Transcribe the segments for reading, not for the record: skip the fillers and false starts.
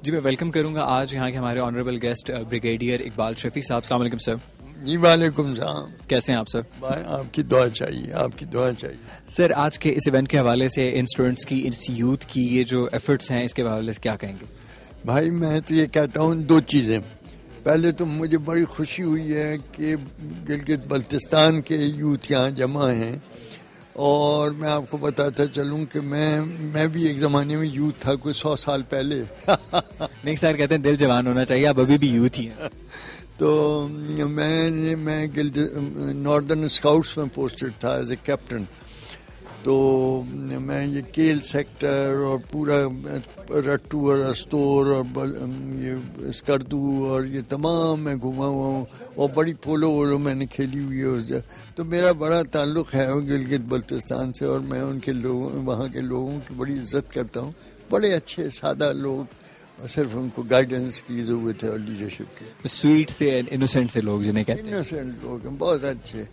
جی میں ویلکم کروں گا آج یہاں کے ہمارے آنریبل گیسٹ بریگیڈیئر اقبال شفیع صاحب. السلام علیکم سر. جی وعلیکم السلام. کیسے ہیں آپ سر؟ آپ کی دعا چاہیے, آپ کی دعا چاہیے. سر آج کے اس ایونٹ کے حوالے سے ان اسٹوڈنٹس کی, اس یوتھ کی یہ جو ایفرٹس ہیں اس کے حوالے سے کیا کہیں گے؟ بھائی میں تو یہ کہتا ہوں دو چیزیں. پہلے تو مجھے بڑی خوشی ہوئی ہے کہ گلگت بلتستان کے یوتھ یہاں جمع ہیں, اور میں آپ کو بتاتا چلوں کہ میں بھی ایک زمانے میں یوتھ تھا, کوئی 100 سال پہلے. نہیں سر, کہتے ہیں دل جوان ہونا چاہیے, آپ ابھی بھی یوتھ ہی ہیں. تو میں ناردرن اسکاؤٹس میں پوسٹڈ تھا ایز اے کیپٹن. تو میں یہ کیل سیکٹر اور پورا رٹو اور استور اور یہ اسکردو اور یہ تمام میں گھوما ہوا ہوں, اور بڑی پولو وولو میں نے کھیلی ہوئی ہے اس جگہ. تو میرا بڑا تعلق ہے گلگت بلتستان سے, اور میں ان کے لوگوں, وہاں کے لوگوں کی بڑی عزت کرتا ہوں. بڑے اچھے سادہ لوگ, صرف ان کو گائیڈنس کی ضرورت ہے اور لیڈرشپ کی. سویٹ سے انوسینٹ سے لوگ جنہیں کہتے ہیں, انوسینٹ لوگ ہیں, بہت اچھے.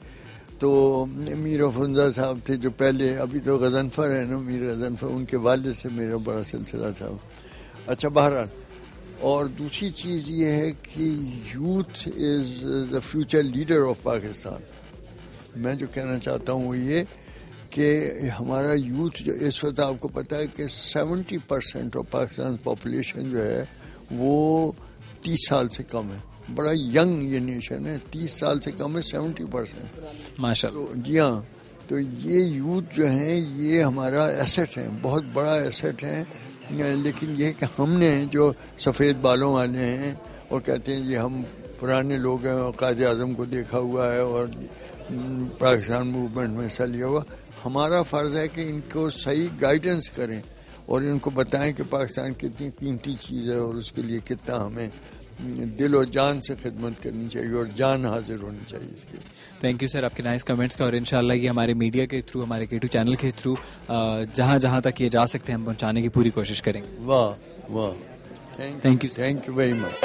تو میر افنزا صاحب تھے جو پہلے, ابھی تو غضنفر ہے نا, میر غضنفر, ان کے والد سے میرا بڑا سلسلہ تھا. اچھا بہرحال, اور دوسری چیز یہ ہے کہ youth is the future leader of Pakistan. میں جو کہنا چاہتا ہوں وہ یہ کہ ہمارا یوتھ جو اس وقت, آپ کو پتہ ہے کہ 70% آف پاکستان پاپولیشن جو ہے وہ 30 سال سے کم ہے. بڑا ینگ یہ نیشن ہے, 30 سال سے کم ہے 70%. ماشاء اللہ. جی ہاں, تو یہ یوتھ جو ہیں یہ ہمارا ایسٹ ہے, بہت بڑا ایسٹ ہے. لیکن یہ کہ ہم نے جو سفید بالوں والے ہیں اور کہتے ہیں یہ ہم پرانے لوگ ہیں اور قائد اعظم کو دیکھا ہوا ہے اور پاکستان موومنٹ میں حصہ لیا ہوا, ہمارا فرض ہے کہ ان کو صحیح گائیڈنس کریں اور ان کو بتائیں کہ پاکستان کتنی قیمتی چیز ہے اور اس کے لیے کتنا ہمیں دل و جان سے خدمت کرنی چاہیے اور جان حاضر ہونی چاہیے اس کے. تھینک یو سر آپ کے نائس کمنٹس کا, اور انشاءاللہ یہ ہمارے میڈیا کے تھرو, ہمارے K2 چینل کے تھرو جہاں جہاں تک یہ جا سکتے ہیں ہم پہنچانے کی پوری کوشش کریں گے. واہ واہ, thank you, thank you very much.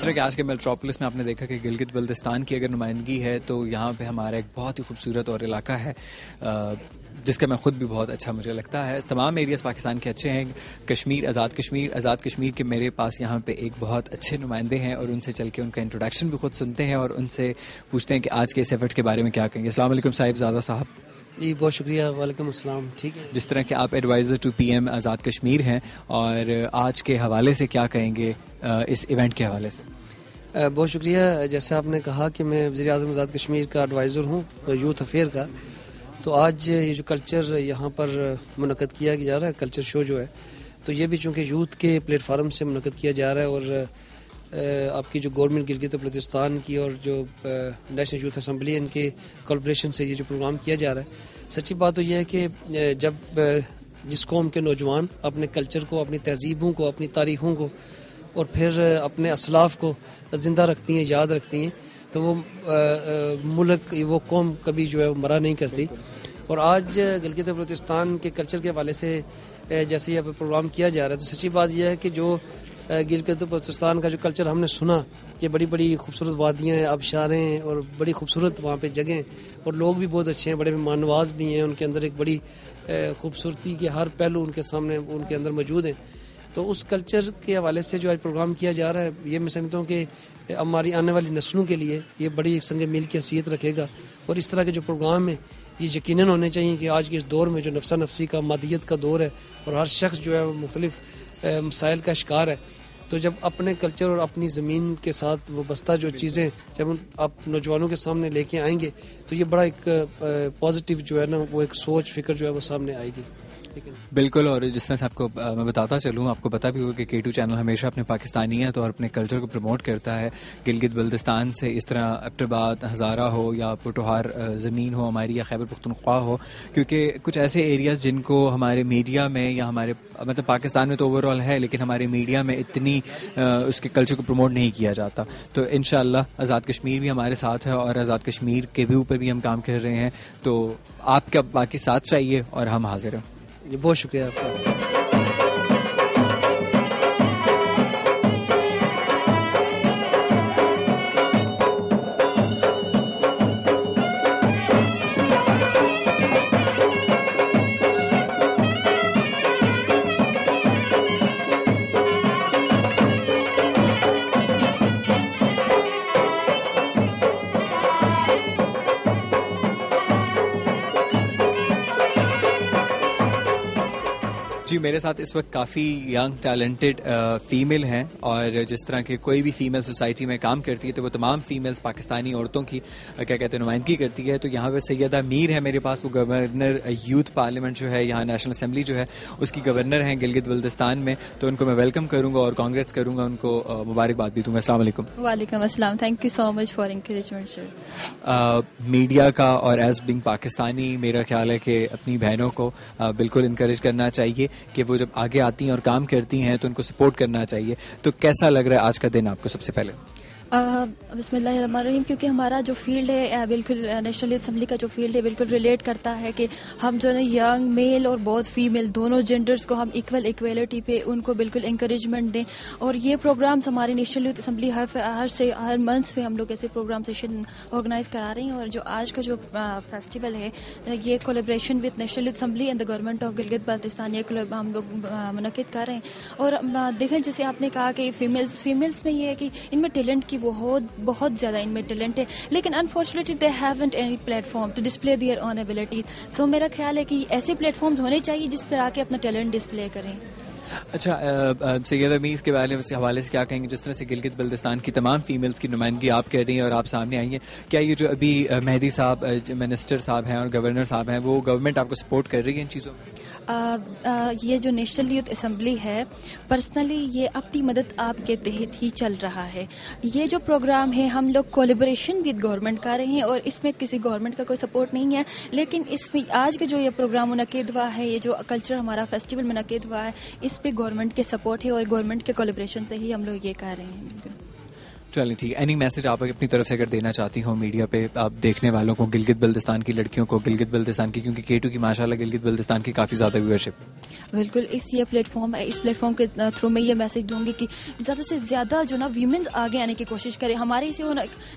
کہ آج کے میٹروپولس میں آپ نے دیکھا کہ گلگت بلتستان کی اگر نمائندگی ہے تو یہاں پہ ہمارا ایک بہت ہی خوبصورت اور علاقہ ہے جس کا میں خود بھی بہت اچھا مجھے لگتا ہے. تمام ایریاز پاکستان کے اچھے ہیں. کشمیر, آزاد کشمیر کے میرے پاس یہاں پہ ایک بہت اچھے نمائندے ہیں, اور ان سے چل کے ان کا انٹروڈکشن بھی خود سنتے ہیں اور ان سے پوچھتے ہیں کہ آج کے اس ایفرٹ کے بارے میں کیا کہیں گے. السلام علیکم صاحب زادہ صاحب. جی بہت شکریہ. وعلیکم السلام. ٹھیک ہے, جس طرح کہ آپ advisor to P M Azad Kashmir ہیں, اور آج کے حوالے سے کیا کہیں گے اس ایونٹ کے حوالے سے؟ بہت شکریہ. جیسے آپ نے کہا کہ میں وزیر اعظم آزاد کشمیر کا ایڈوائزر ہوں یوتھ افیئر کا, تو آج یہ جو کلچر یہاں پر منعقد کیا جا رہا ہے, کلچر شو جو ہے, تو یہ بھی چونکہ یوتھ کے پلیٹ فارم سے منعقد کیا جا رہا ہے, اور آپ کی جو گورنمنٹ گلگت بلتستان کی اور جو نیشنل یوتھ اسمبلی ان کے کولابریشن سے یہ جو پروگرام کیا جا رہا ہے, سچی بات تو یہ ہے کہ جب جس قوم کے نوجوان اپنے کلچر کو, اپنی تہذیبوں کو, اپنی تاریخوں کو اور پھر اپنے اسلاف کو زندہ رکھتی ہیں, یاد رکھتی ہیں, تو وہ ملک, وہ قوم کبھی جو ہے وہ مرا نہیں کرتی. اور آج گلگت بلتستان کے کلچر کے حوالے سے جیسے یہ پروگرام کیا جا رہا ہے, تو سچی بات یہ ہے کہ جو گلگت بلتستان کا جو کلچر ہم نے سنا کہ بڑی بڑی خوبصورت وادیاں ہیں, آبشاریں ہیں, اور بڑی خوبصورت وہاں پہ جگہیں, اور لوگ بھی بہت اچھے ہیں, بڑے مہمان نواز بھی ہیں, ان کے اندر ایک بڑی خوبصورتی کے ہر پہلو ان کے سامنے ان کے اندر موجود ہیں. تو اس کلچر کے حوالے سے جو آج پروگرام کیا جا رہا ہے, یہ میں سمجھتا ہوں کہ ہماری آنے والی نسلوں کے لیے یہ بڑی ایک سنگ میل کی حیثیت رکھے گا. اور اس طرح کے جو پروگرام ہیں یہ یقیناً ہونے چاہیے کہ آج کے اس دور میں جو نفسا نفسی کا, مادیت کا دور ہے, اور ہر شخص جو ہے وہ مختلف مسائل کا شکار ہے, تو جب اپنے کلچر اور اپنی زمین کے ساتھ وابستہ جو چیزیں جب آپ نوجوانوں کے سامنے لے کے آئیں گے تو یہ بڑا ایک پازیٹیو جو ہے نا وہ ایک سوچ فکر جو ہے وہ سامنے آئے گی. بالکل. اور جس طرح سے آپ کو میں بتاتا چلوں, آپ کو پتا بھی ہوگا کہ K2 چینل ہمیشہ اپنے پاکستانیت اور اپنے کلچر کو پروموٹ کرتا ہے. گلگت بلتستان سے اس طرح ایبٹآباد, ہزارہ ہو یا پوٹھوہار زمین ہو ہماری یا خیبر پختونخوا ہو, کیونکہ کچھ ایسے ایریاز جن کو ہمارے میڈیا میں یا ہمارے مطلب پاکستان میں تو اوور آل ہے لیکن ہمارے میڈیا میں اتنی اس کے کلچر کو پروموٹ نہیں کیا جاتا. تو انشاءاللہ آزاد کشمیر بھی ہمارے ساتھ ہے اور آزاد کشمیر کے بھی اوپر بھی ہم کام کر رہے ہیں. تو آپ کا باقی ساتھ چاہیے اور ہم حاضر ہیں. جی بہت شکریہ آپ کا. جی میرے ساتھ اس وقت کافی ینگ ٹیلنٹڈ فیمیل ہیں اور جس طرح کے کوئی بھی فیمیل سوسائٹی میں کام کرتی ہے تو وہ تمام فیمیلز پاکستانی عورتوں کی کیا کہتے ہیں نمائندگی کرتی ہے. تو یہاں پہ سیدہ میر ہے میرے پاس, وہ گورنر یوتھ پارلیمنٹ جو ہے یہاں نیشنل اسمبلی جو ہے اس کی گورنر ہیں گلگت بلتستان میں. تو ان کو میں ویلکم کروں گا اور کانگریس کروں گا, ان کو مبارکباد بھی دوں گا. السلام علیکم. وعلیکم السلام. Thank you so much for encouragement sir. Media کا اور ایز بینگ پاکستانی میرا خیال ہے کہ اپنی بہنوں کو بالکل انکریج کرنا چاہیے کہ وہ جب آگے آتی ہیں اور کام کرتی ہیں تو ان کو سپورٹ کرنا چاہیے. تو کیسا لگ رہا ہے آج کا دن آپ کو سب سے پہلے؟ بسم اللہ الرحمن الرحیم. کیونکہ ہمارا جو فیلڈ ہے بالکل نیشنل اسمبلی کا جو فیلڈ ہے بالکل ریلیٹ کرتا ہے کہ ہم جو ہے ینگ میل اور بہت فیمیل دونوں جینڈرز کو ہم ایکویلٹی پہ ان کو بالکل انکریجمنٹ دیں. اور یہ پروگرامز ہماری نیشنل یوتھ اسمبلی ہر منتھ میں ہم لوگ ایسے پروگرام سیشن آرگنائز کرا رہے ہیں. اور جو آج کا جو فیسٹیول ہے یہ collaboration with national youth assembly and the government of Gilgit Baltistan یہ ہم لوگ منعقد کر رہے ہیں. اور دیکھیں جیسے آپ نے کہا کہ فیمیلز میں یہ ہے کہ ان میں ٹیلنٹ کی بہت زیادہ ان میں ٹیلنٹ ہے لیکن unfortunately they haven't any platform to display their own abilities. So میرا خیال ہے کہ ایسے پلیٹ فارمز ہونے چاہیے جس پر آ کے اپنا ٹیلنٹ ڈسپلے کریں. اچھا سیدہ میر اس کے حوالے سے کیا کہیں گے, جس طرح سے گلگت بلتستان کی تمام فیمیلز کی نمائندگی آپ کر رہی ہیں اور آپ سامنے آئی ہیں, کیا یہ جو ابھی مہدی صاحب منسٹر صاحب ہیں اور گورنر صاحب ہیں وہ گورنمنٹ آپ کو سپورٹ کر رہی ہے ان چیزوں میں؟ یہ جو نیشنل یوتھ اسمبلی ہے پرسنلی یہ اپنی مدد آپ کے تحت ہی چل رہا ہے. یہ جو پروگرام ہے ہم لوگ کولیبریشن ود گورنمنٹ کر رہے ہیں اور اس میں کسی گورنمنٹ کا کوئی سپورٹ نہیں ہے. لیکن اس میں آج کا جو یہ پروگرام منعقد ہوا ہے, یہ جو کلچر ہمارا فیسٹیول منعقد ہوا ہے, اس پہ گورنمنٹ کے سپورٹ ہے اور گورنمنٹ کے کولیبریشن سے ہی ہم لوگ یہ کر رہے ہیں. چلیں ٹھیک. اینی میسج آپ اپنی طرف سے اگر دینا چاہتی ہوں میڈیا پہ آپ دیکھنے والوں کو, گلگت بلتستان کی لڑکیوں کو, گلگت بلتستان کی, کیونکہ K2 کی ماشاءاللہ گلگت بلتستان کی کافی زیادہ ویورشپ. بالکل یہ پلیٹ فارم ہے, اس پلیٹ فارم کے تھرو میں یہ میسج دوں گی کہ زیادہ سے زیادہ جو نا ویمنز آگے آنے کی کوشش کریں. ہمارے اسے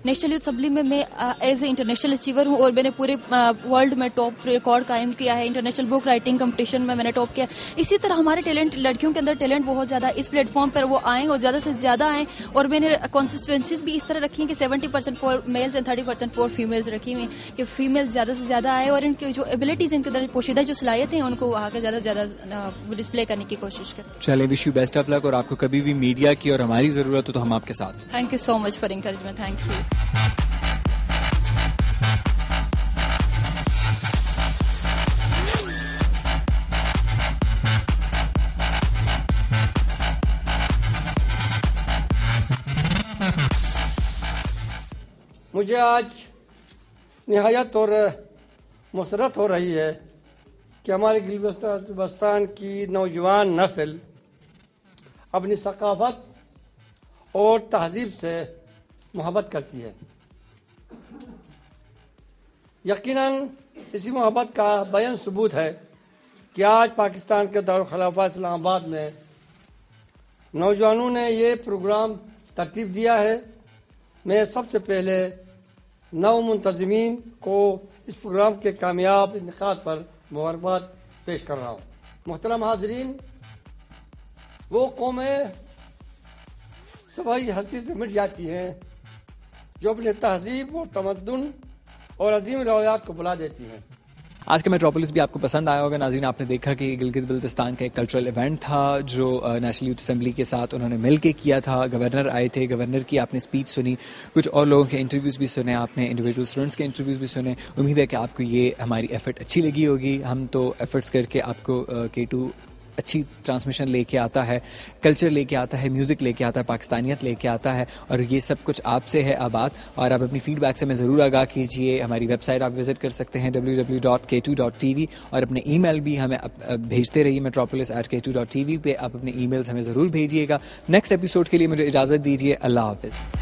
نیشنل یوتھ اسمبلی میں ایز اے انٹرنیشنل اچیور ہوں اور میں نے پورے ورلڈ میں ٹاپ ریکارڈ قائم کیا ہے. انٹرنیشنل بک رائٹنگ کمپٹیشن میں نے ٹاپ کیا. اسی طرح ہمارے ٹیلنٹ لڑکیوں کے اندر ٹیلنٹ بہت زیادہ ہے. اس پلیٹ فارم پر وہ آئیں اور زیادہ سے زیادہ آئیں. اور میں نے کانسٹیٹوئنسیز بھی اس طرح رکھی ہیں کہ 70% for males and 30% for females رکھی ہوئی ہیں کہ فیمیل زیادہ سے زیادہ آئے اور ان کی جو ایبلٹیز ان کے اندر پوشیدہ جو صلاحیتیں ہیں ان کو آ کے زیادہ سے زیادہ ڈسپلے کرنے کی کوشش کریں. چلیں وش یو بیسٹ آف لک, اور آپ کو کبھی بھی میڈیا کی اور ہماری ضرورت ہو تو ہم آپ کے ساتھ. Thank you so much for encouragement. Thank you. مجھے آج نہایت اور مسرت ہو رہی ہے کہ ہمارے گلگت بلتستان کی نوجوان نسل اپنی ثقافت اور تہذیب سے محبت کرتی ہے. یقیناً اسی محبت کا بیان ثبوت ہے کہ آج پاکستان کے دارالخلافہ اسلام آباد میں نوجوانوں نے یہ پروگرام ترتیب دیا ہے. میں سب سے پہلے نو منتظمین کو اس پروگرام کے کامیاب انعقاد پر مبارکباد پیش کر رہا ہوں. محترم حاضرین, وہ قومیں صفائی ہستی سے مٹ جاتی ہیں جو اپنے تہذیب اور تمدن اور عظیم روایات کو بلا دیتی ہیں. آج کا میٹروپولس بھی آپ کو پسند آیا ہوگا ناظرین. آپ نے دیکھا کہ گلگت بلتستان کا ایک کلچرل ایونٹ تھا جو نیشنل یوتھ اسمبلی کے ساتھ انہوں نے مل کے کیا تھا. گورنر آئے تھے, گورنر کی آپ نے اسپیچ سنی, کچھ اور لوگوں کے انٹرویوز بھی سنے, آپ نے انڈیویجول اسٹوڈنٹس کے انٹرویوز بھی سنے. امید ہے کہ آپ کو یہ ہماری ایفرٹ اچھی لگی ہوگی. ہم تو ایفرٹس کر کے آپ کو K2 اچھی ٹرانسمیشن لے کے آتا ہے, کلچر لے کے آتا ہے, میوزک لے کے آتا ہے, پاکستانیت لے کے آتا ہے, اور یہ سب کچھ آپ سے ہے آباد. اور آپ اپنی فیڈ بیک سے ہمیں ضرور آگاہ کیجیے. ہماری ویب سائٹ آپ وزٹ کر سکتے ہیں www.k2.tv, اور اپنے ای میل بھی ہمیں بھیجتے رہیے metropolis@k2.tv پہ. آپ اپنے ای میلز ہمیں ضرور بھیجیے گا. نیکسٹ ایپیسوڈ کے لیے مجھے اجازت دیجیے. اللہ حافظ.